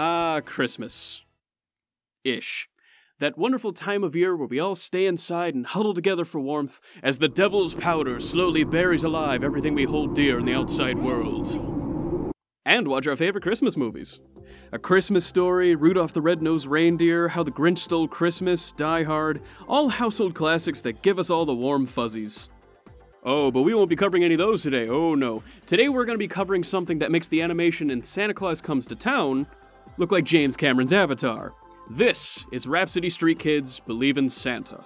Ah, Christmas-ish. That wonderful time of year where we all stay inside and huddle together for warmth as the devil's powder slowly buries alive everything we hold dear in the outside world. And watch our favorite Christmas movies. A Christmas Story, Rudolph the Red-Nosed Reindeer, How the Grinch Stole Christmas, Die Hard, all household classics that give us all the warm fuzzies. Oh, but we won't be covering any of those today, oh no. Today we're going to be covering something that makes the animation in Santa Claus Comes to Town look like James Cameron's Avatar. This is Rapsittie Street Kids Believe in Santa.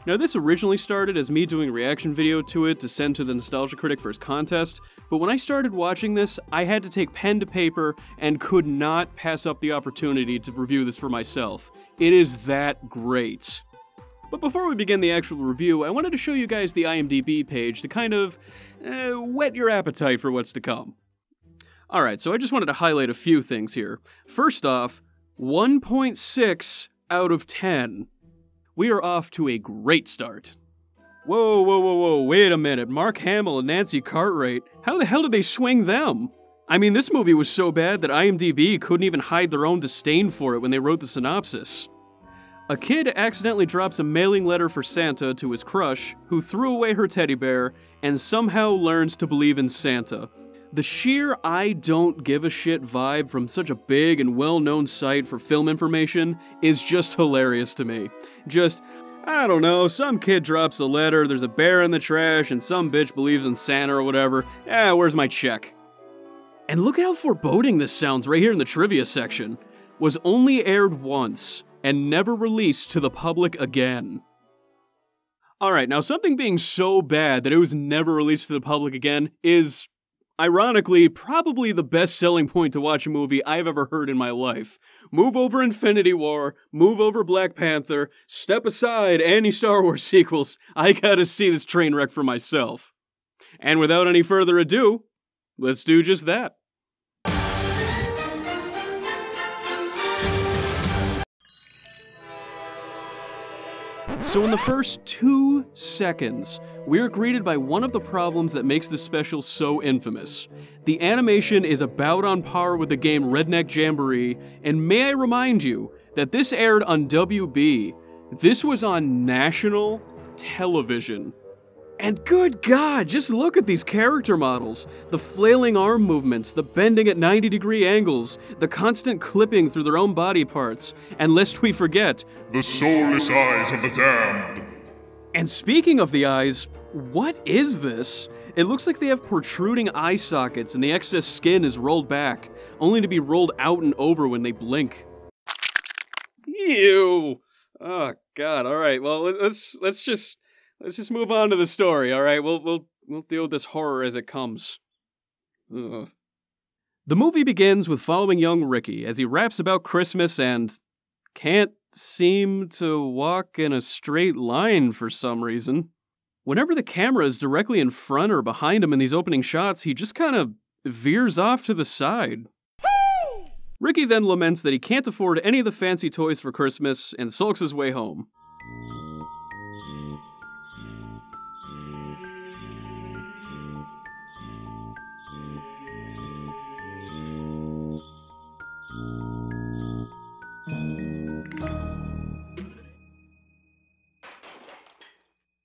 Now this originally started as me doing a reaction video to it to send to the Nostalgia Critic for his contest, but when I started watching this, I had to take pen to paper and could not pass up the opportunity to review this for myself. It is that great. But before we begin the actual review, I wanted to show you guys the IMDB page to kind of whet your appetite for what's to come. Alright, so I just wanted to highlight a few things here. First off, 1.6 out of 10. We are off to a great start. Whoa, wait a minute. Mark Hamill and Nancy Cartwright, how the hell did they swing them? I mean, this movie was so bad that IMDB couldn't even hide their own disdain for it when they wrote the synopsis. A kid accidentally drops a mailing letter for Santa to his crush, who threw away her teddy bear, and somehow learns to believe in Santa. The sheer I don't give a shit vibe from such a big and well-known site for film information is just hilarious to me. Just, I don't know, some kid drops a letter, there's a bear in the trash, and some bitch believes in Santa or whatever. Where's my check? And look at how foreboding this sounds right here in the trivia section. Was only aired once, and never released to the public again. Alright, now something being so bad that it was never released to the public again is, ironically, probably the best selling point to watch a movie I've ever heard in my life. Move over Infinity War, move over Black Panther, step aside any Star Wars sequels, I gotta see this train wreck for myself. And without any further ado, let's do just that. So in the first 2 seconds, we're greeted by one of the problems that makes this special so infamous. The animation is about on par with the game Redneck Jamboree, and may I remind you that this aired on WB. This was on national television. And good God, just look at these character models. The flailing arm movements, the bending at 90-degree angles, the constant clipping through their own body parts, and lest we forget, the soulless eyes of the damned. And speaking of the eyes, what is this? It looks like they have protruding eye sockets and the excess skin is rolled back, only to be rolled out and over when they blink. Ew! Oh God, alright, well let's just move on to the story, alright? We'll deal with this horror as it comes. Ugh. The movie begins with following young Ricky as he raps about Christmas and can't seem to walk in a straight line for some reason. Whenever the camera is directly in front or behind him in these opening shots, he just kind of veers off to the side. Ricky then laments that he can't afford any of the fancy toys for Christmas and sulks his way home.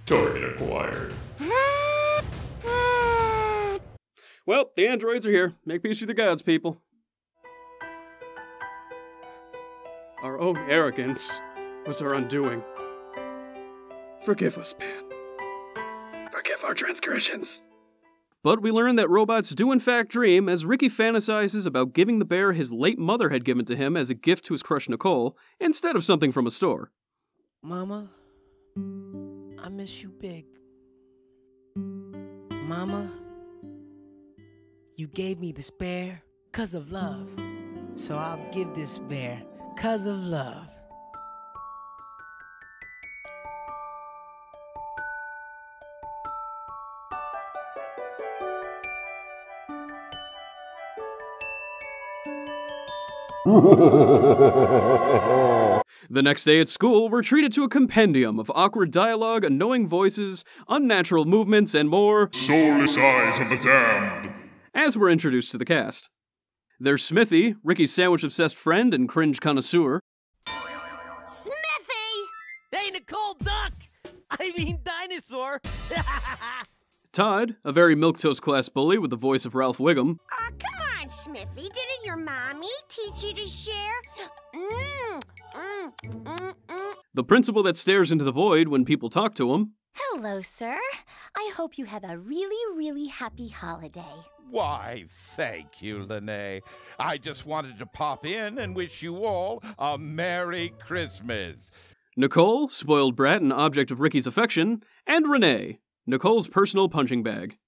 Target acquired. Well, the androids are here. Make peace with the gods, people. Our own arrogance was our undoing. Forgive us, man. Forgive our transgressions. But we learn that robots do in fact dream as Ricky fantasizes about giving the bear his late mother had given to him as a gift to his crush Nicole, instead of something from a store. Mama, I miss you big. Mama, you gave me this bear 'cause of love. So I'll give this bear 'cause of love. The next day at school, we're treated to a compendium of awkward dialogue, annoying voices, unnatural movements, and more Soulless eyes of the damned. as we're introduced to the cast. There's Smithy, Ricky's sandwich-obsessed friend and cringe connoisseur. Smithy! Hey, Nicole, duck! I mean dinosaur! Todd, a very milquetoast class bully with the voice of Ralph Wiggum. Aw, come on, Smithy. Didn't your mommy teach you to share? The principal that stares into the void when people talk to him. Hello, sir. I hope you have a really, really happy holiday. Why, thank you, Lene. I just wanted to pop in and wish you all a Merry Christmas. Nicole, spoiled brat and object of Ricky's affection. And Renee, Nicole's personal punching bag.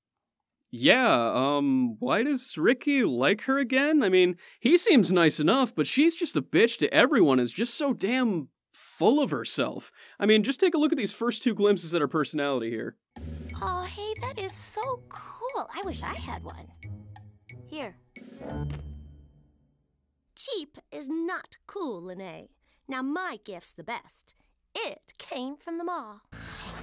Yeah, why does Ricky like her again? I mean, he seems nice enough, but she's just a bitch to everyone, is just so damn full of herself. I mean, just take a look at these first two glimpses at her personality here. Oh, hey, that is so cool. I wish I had one. Here. Cheap is not cool, Lene. Now my gift's the best. It came from the mall.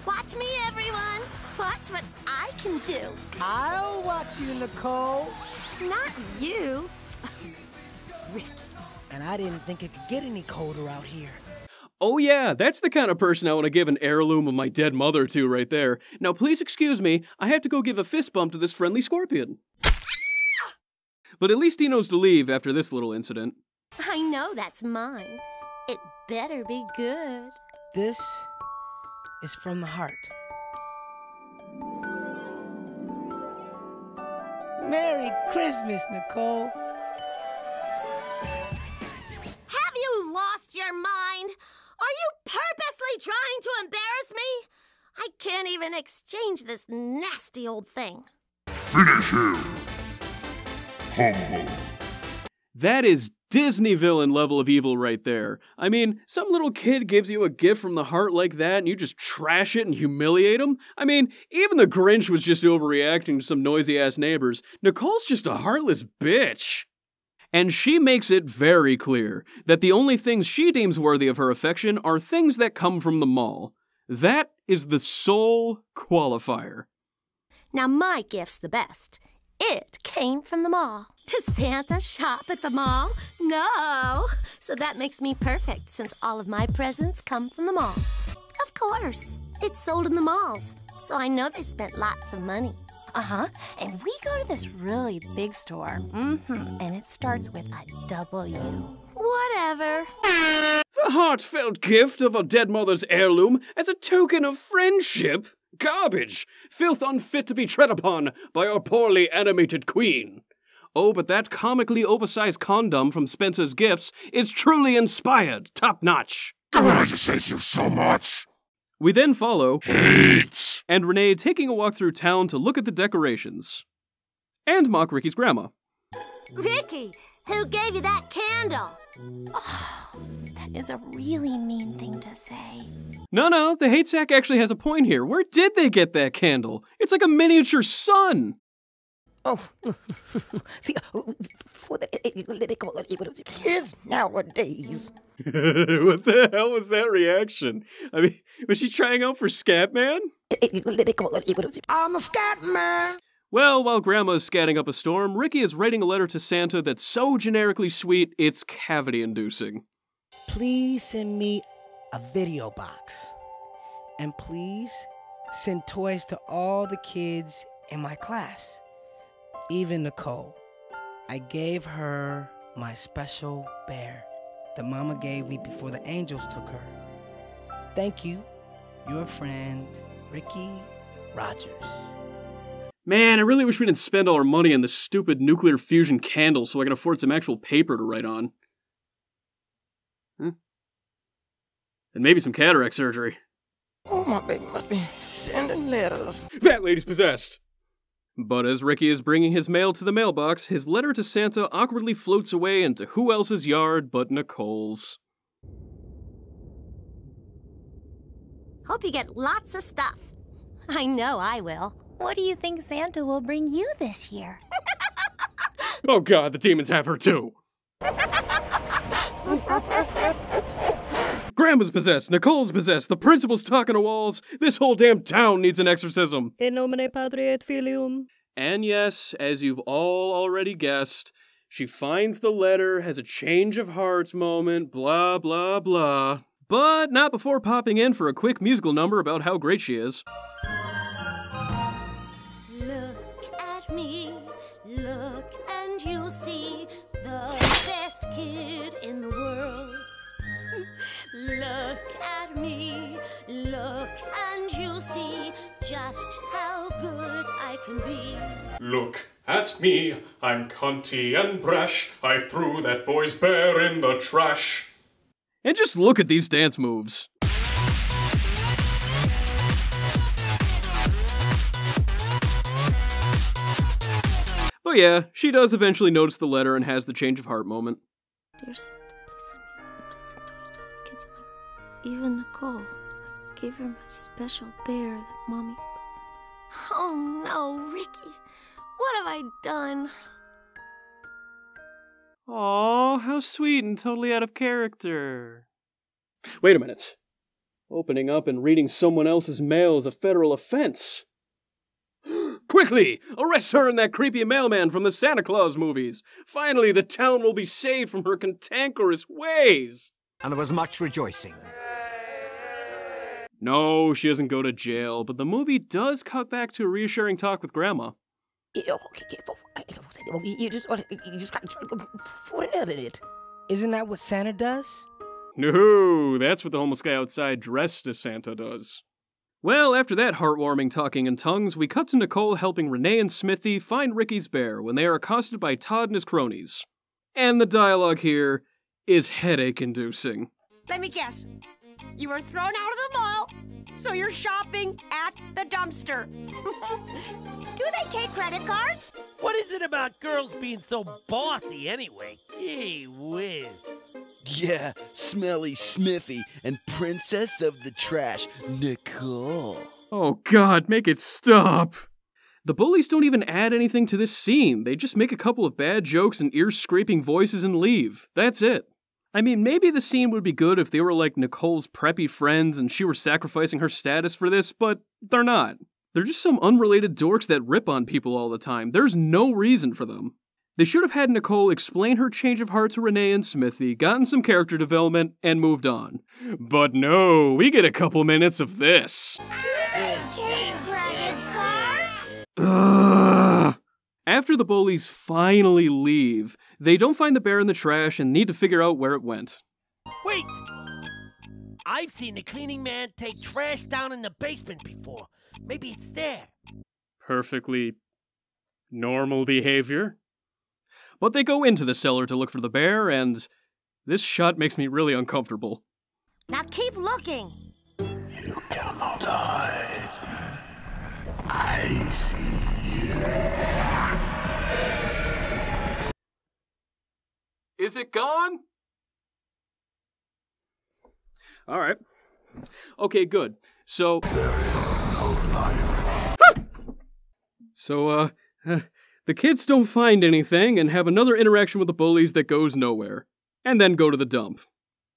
Watch me, everyone. Watch what I can do. I'll watch you, Nicole. Not you. Ricky. And I didn't think it could get any colder out here. Oh yeah, that's the kind of person I want to give an heirloom of my dead mother to right there. Now please excuse me, I have to go give a fist bump to this friendly scorpion. But at least he knows to leave after this little incident. I know that's mine. It better be good. This is from the heart. Merry Christmas, Nicole. Have you lost your mind? Are you purposely trying to embarrass me? I can't even exchange this nasty old thing. Finish him. Hum hum. That is Disney villain level of evil right there. I mean, some little kid gives you a gift from the heart like that and you just trash it and humiliate him? I mean, even the Grinch was just overreacting to some noisy-ass neighbors. Nicole's just a heartless bitch. And she makes it very clear that the only things she deems worthy of her affection are things that come from the mall. That is the sole qualifier. Now my gift's the best. It came from the mall. Does Santa shop at the mall? No. So that makes me perfect since all of my presents come from the mall. Of course. It's sold in the malls. So I know they spent lots of money. Uh-huh. And we go to this really big store. And it starts with a W. Whatever. The heartfelt gift of a dead mother's heirloom as a token of friendship? Garbage! Filth unfit to be tread upon by our poorly animated queen. Oh, but that comically oversized condom from Spencer's Gifts is truly inspired, top-notch. Don't I just hate you so much? We then follow Hate. and Renee taking a walk through town to look at the decorations. And mock Ricky's grandma. Ricky, who gave you that candle? Oh, that is a really mean thing to say. No, the hate sack actually has a point here. Where did they get that candle? It's like a miniature sun. Oh, see, kids nowadays. What the hell was that reaction? I mean, was she trying out for Scatman? I'm a scat man. Well, while Grandma is scatting up a storm, Ricky is writing a letter to Santa that's so generically sweet, it's cavity-inducing. Please send me a video box. And please send toys to all the kids in my class. Even Nicole. I gave her my special bear that Mama gave me before the angels took her. Thank you, your friend, Ricky Rogers. Man, I really wish we didn't spend all our money on this stupid nuclear fusion candle so I can afford some actual paper to write on. And maybe some cataract surgery. Oh, my baby must be sending letters. That lady's possessed! But as Ricky is bringing his mail to the mailbox, his letter to Santa awkwardly floats away into who else's yard but Nicole's. Hope you get lots of stuff. I know I will. What do you think Santa will bring you this year? Oh god, the demons have her too! Grandma's possessed, Nicole's possessed, the principal's talking to walls. This whole damn town needs an exorcism. In nomine Patri et Filium. And yes, as you've all already guessed, she finds the letter, has a change of heart moment, blah, blah, blah. But not before popping in for a quick musical number about how great she is. Look at me, look and you'll see the best kid in the world. Look at me, look and you'll see just how good I can be. Look at me, I'm cunty and brash. I threw that boy's bear in the trash. And just look at these dance moves. But yeah, she does eventually notice the letter and has the change of heart moment. Dear Santa, please send toys to all the kids in my... Even Nicole. I gave her my special bear that Mommy... Oh no, Ricky. What have I done? Aw, how sweet and totally out of character. Wait a minute. Opening up and reading someone else's mail is a federal offense. Quickly! Arrest her and that creepy mailman from the Santa Claus movies! Finally, the town will be saved from her cantankerous ways! And there was much rejoicing. No, she doesn't go to jail, but the movie does cut back to a reassuring talk with Grandma. You just got to for it. Isn't that what Santa does? No, that's what the homeless guy outside dressed as Santa does. Well, after that heartwarming talking in tongues, we cut to Nicole helping Renee and Smithy find Ricky's bear when they are accosted by Todd and his cronies. And the dialogue here is headache-inducing. Let me guess. You were thrown out of the mall, so you're shopping at the dumpster. Do they take credit cards? What is it about girls being so bossy anyway? Gee whiz. Yeah, Smelly Smithy and Princess of the Trash, Nicole. Oh God, make it stop! The bullies don't even add anything to this scene. They just make a couple of bad jokes and ear-scraping voices and leave. That's it. I mean, maybe the scene would be good if they were like Nicole's preppy friends and she were sacrificing her status for this, but they're not. They're just some unrelated dorks that rip on people all the time. There's no reason for them. They should have had Nicole explain her change of heart to Renee and Smithy, gotten some character development, and moved on. But no, we get a couple minutes of this. Take credit cards? Ugh. After the bullies finally leave, they don't find the bear in the trash and need to figure out where it went. Wait! I've seen the cleaning man take trash down in the basement before. Maybe it's there. Perfectly normal behavior. But they go into the cellar to look for the bear, and this shot makes me really uncomfortable. Now keep looking. You cannot hide. I see you. Is it gone? All right. Okay, good. So... There is no life. So, the kids don't find anything and have another interaction with the bullies that goes nowhere. And then go to the dump.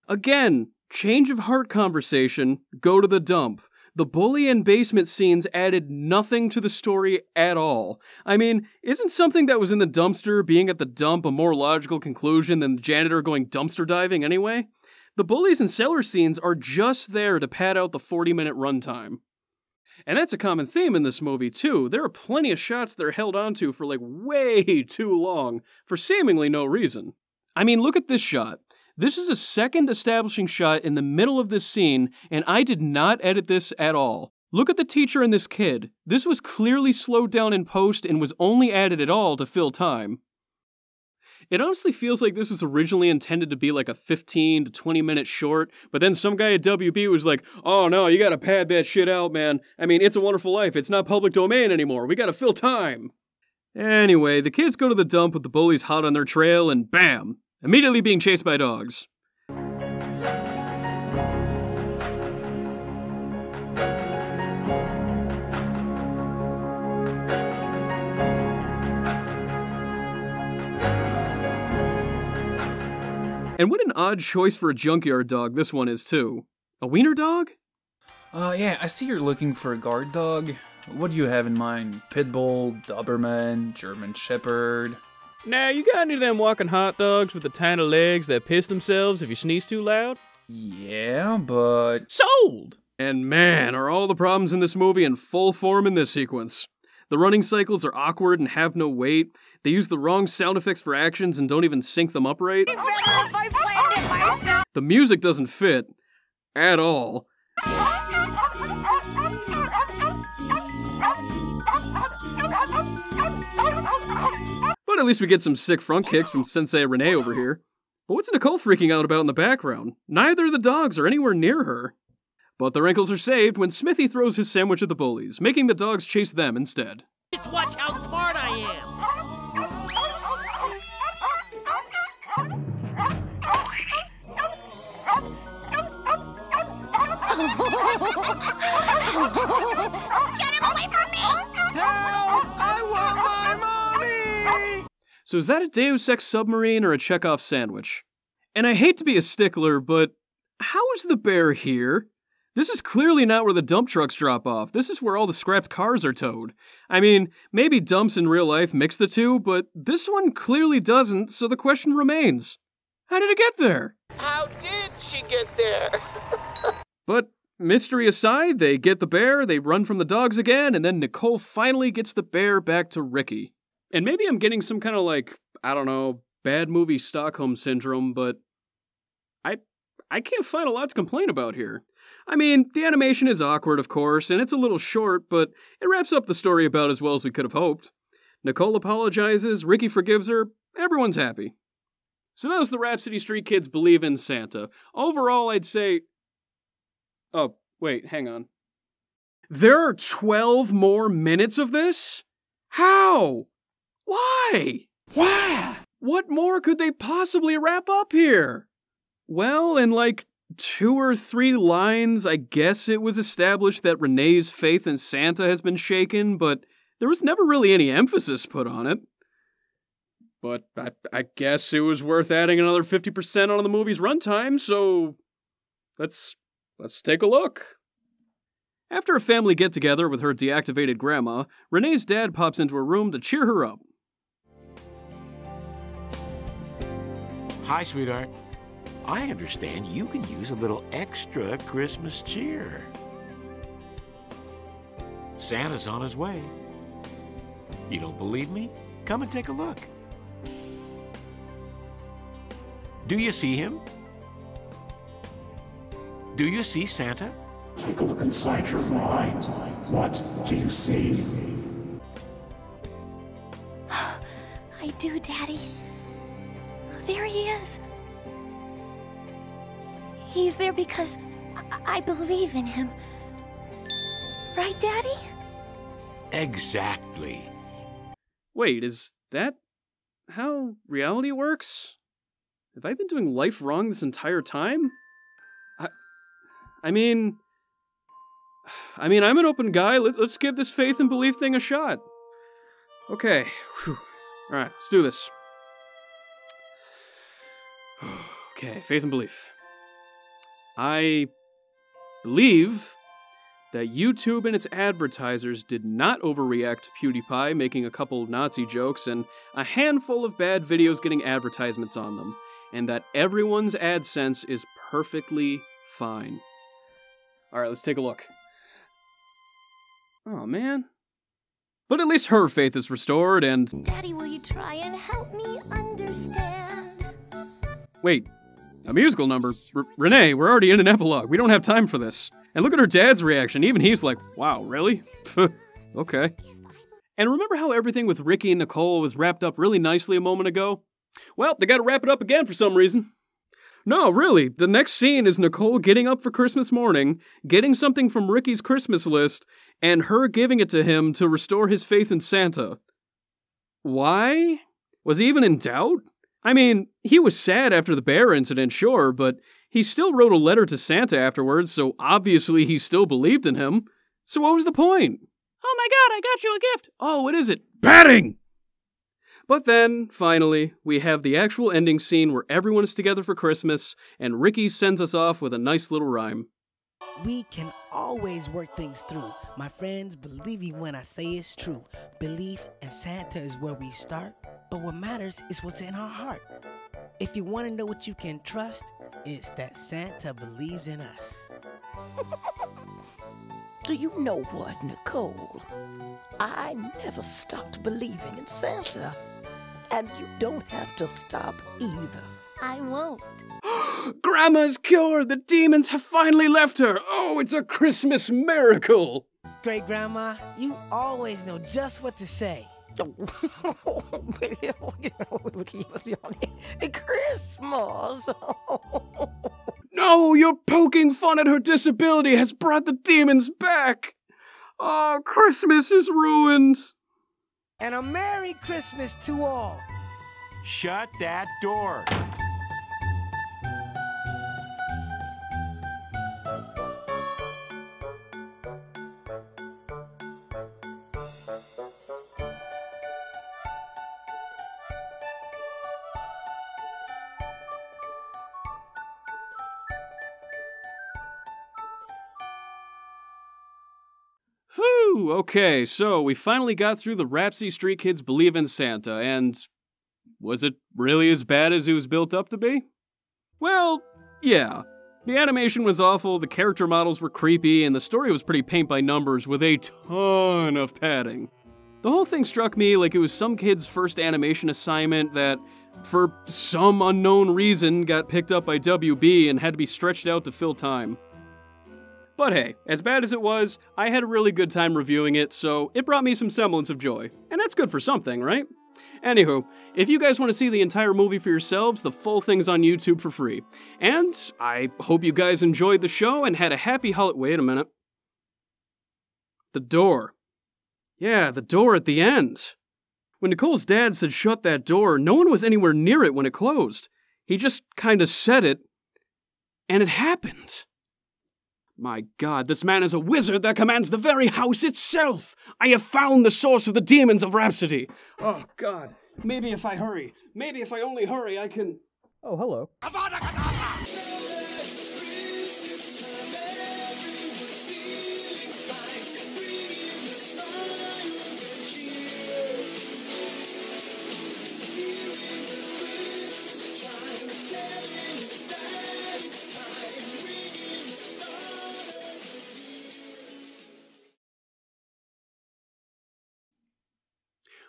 Again, change of heart conversation, go to the dump. The bully and basement scenes added nothing to the story at all. I mean, isn't something that was in the dumpster being at the dump a more logical conclusion than the janitor going dumpster diving anyway? The bullies and cellar scenes are just there to pad out the 40-minute runtime. And that's a common theme in this movie, too. There are plenty of shots that are held onto for like way too long, for seemingly no reason. I mean, look at this shot. This is a second establishing shot in the middle of this scene, and I did not edit this at all. Look at the teacher and this kid. This was clearly slowed down in post and was only added at all to fill time. It honestly feels like this was originally intended to be like a 15 to 20 minute short, but then some guy at WB was like, oh no, you gotta pad that shit out, man. I mean, It's a Wonderful Life. It's not public domain anymore. We gotta fill time. Anyway, the kids go to the dump with the bullies hot on their trail and bam! Immediately being chased by dogs. And what an odd choice for a junkyard dog this one is, too. A wiener dog? Yeah, I see you're looking for a guard dog. What do you have in mind? Pitbull, Doberman, German Shepherd? Nah, you got any of them walking hot dogs with the tiny legs that piss themselves if you sneeze too loud? Yeah, but... Sold! And man, are all the problems in this movie in full form in this sequence. The running cycles are awkward and have no weight. They use the wrong sound effects for actions and don't even sync them up right. The music doesn't fit. At all. But at least we get some sick front kicks from Sensei Renee over here. But what's Nicole freaking out about in the background? Neither of the dogs are anywhere near her. But the wrinkles are saved when Smithy throws his sandwich at the bullies, making the dogs chase them instead. Just watch how smart I am. Get him away from me! Help! I want my money! So is that a Deus Ex submarine or a Chekhov sandwich? And I hate to be a stickler, but how is the bear here? This is clearly not where the dump trucks drop off. This is where all the scrapped cars are towed. I mean, maybe dumps in real life mix the two, but this one clearly doesn't, so the question remains. How did it get there? How did she get there? But mystery aside, they get the bear, they run from the dogs again, and then Nicole finally gets the bear back to Ricky. And maybe I'm getting some kind of like, I don't know, bad movie Stockholm syndrome, but I can't find a lot to complain about here. I mean, the animation is awkward, of course, and it's a little short, but it wraps up the story about as well as we could have hoped. Nicole apologizes, Ricky forgives her, everyone's happy. So that was the Rapsittie Street Kids Believe in Santa. Overall, I'd say... Oh, wait, hang on. There are 12 more minutes of this? How? Why? Why? What more could they possibly wrap up here? Well, in like 2 or 3 lines, I guess it was established that Renee's faith in Santa has been shaken, but there was never really any emphasis put on it. But I guess it was worth adding another 50% on the movie's runtime, so let's take a look. After a family get-together with her deactivated grandma, Renee's dad pops into her room to cheer her up. Hi, sweetheart. I understand you could use a little extra Christmas cheer. Santa's on his way. You don't believe me? Come and take a look. Do you see him? Do you see Santa? Take a look inside your mind. What do you see? I do, Daddy. There he is. He's there because I believe in him. Right, Daddy? Exactly. Wait, is that how reality works? Have I been doing life wrong this entire time? I mean, I'm an open guy. Let's give this faith and belief thing a shot. Okay. Whew. All right, let's do this. Okay, faith and belief. I believe that YouTube and its advertisers did not overreact to PewDiePie making a couple Nazi jokes and a handful of bad videos getting advertisements on them, and that everyone's AdSense is perfectly fine. Alright, let's take a look. Oh, man. But at least her faith is restored, and... Daddy, will you try and help me understand? Wait. A musical number? Renee, we're already in an epilogue. We don't have time for this. And look at her dad's reaction. Even he's like, wow, really? Okay. And remember how everything with Ricky and Nicole was wrapped up really nicely a moment ago? Well, they gotta wrap it up again for some reason. No, really, the next scene is Nicole getting up for Christmas morning, getting something from Ricky's Christmas list, and her giving it to him to restore his faith in Santa. Why? Was he even in doubt? I mean, he was sad after the bear incident, sure, but he still wrote a letter to Santa afterwards, so obviously he still believed in him. So what was the point? Oh my god, I got you a gift! Oh, what is it? Batting! But then, finally, we have the actual ending scene where everyone is together for Christmas, and Ricky sends us off with a nice little rhyme. We can always work things through. My friends, believe me when I say it's true. Belief in Santa is where we start, but what matters is what's in our heart. If you want to know what you can trust, it's that Santa believes in us. Do you know what, Nicole? I never stopped believing in Santa. And you don't have to stop either. I won't. Grandma's cured! The demons have finally left her! Oh, it's a Christmas miracle! Great Grandma, you always know just what to say. Christmas! No, your poking fun at her disability has brought the demons back! Oh, Christmas is ruined! And a Merry Christmas to all! Shut that door! Whew, okay, so we finally got through the Rapsittie Street Kids Believe in Santa, and was it really as bad as it was built up to be? Well, yeah. The animation was awful, the character models were creepy, and the story was pretty paint by numbers with a ton of padding. The whole thing struck me like it was some kid's first animation assignment that, for some unknown reason, got picked up by WB and had to be stretched out to fill time. But hey, as bad as it was, I had a really good time reviewing it, so it brought me some semblance of joy. And that's good for something, right? Anywho, if you guys want to see the entire movie for yourselves, the full thing's on YouTube for free. And I hope you guys enjoyed the show and had a happy holiday. Wait a minute. The door. Yeah, the door at the end. When Nicole's dad said shut that door, no one was anywhere near it when it closed. He just kinda said it, and it happened. My God, this man is a wizard that commands the very house itself! I have found the source of the demons of Rapsittie! Oh, God. Maybe if I hurry. Maybe if I only hurry, I can... Oh, hello.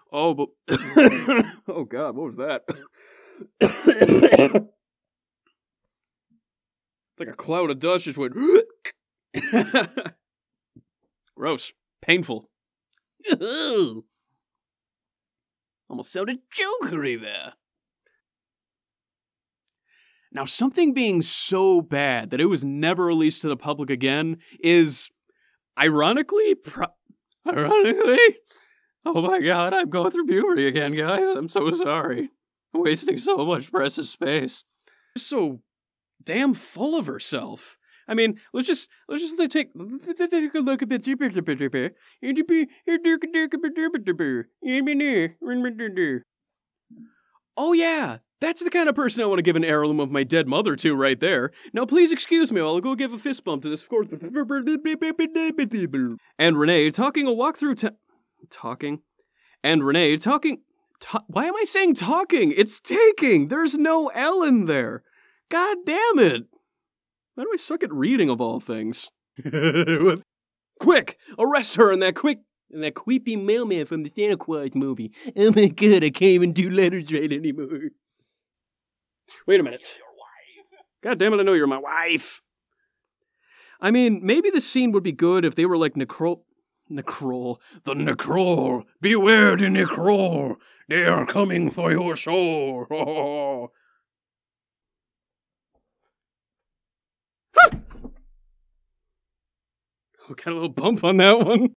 Oh, but... oh, God, what was that? It's like a cloud of dust just went... Gross. Painful. Almost sounded jokery there. Now, something being so bad that it was never released to the public again is... Ironically... Ironically... Oh my God, I'm going through puberty again, guys. I'm so sorry. I'm wasting so much precious space. She's so damn full of herself. I mean, let's just take a look a bit. Oh yeah, that's the kind of person I want to give an heirloom of my dead mother to right there. Now please excuse me while I go give a fist bump to this, of course. And Renee talking a walkthrough talking. And Renee talking... why am I saying talking? It's taking! There's no L in there! God damn it! Why do I suck at reading of all things? Quick! Arrest her and that creepy mailman from the Santa Claus movie. Oh my God, I can't even do letters right anymore. Wait a minute. God damn it, I know you're my wife! I mean, maybe the scene would be good if they were like Nicole, the Nicole, beware the Nicole, they are coming for your soul. Oh. Got a little bump on that one.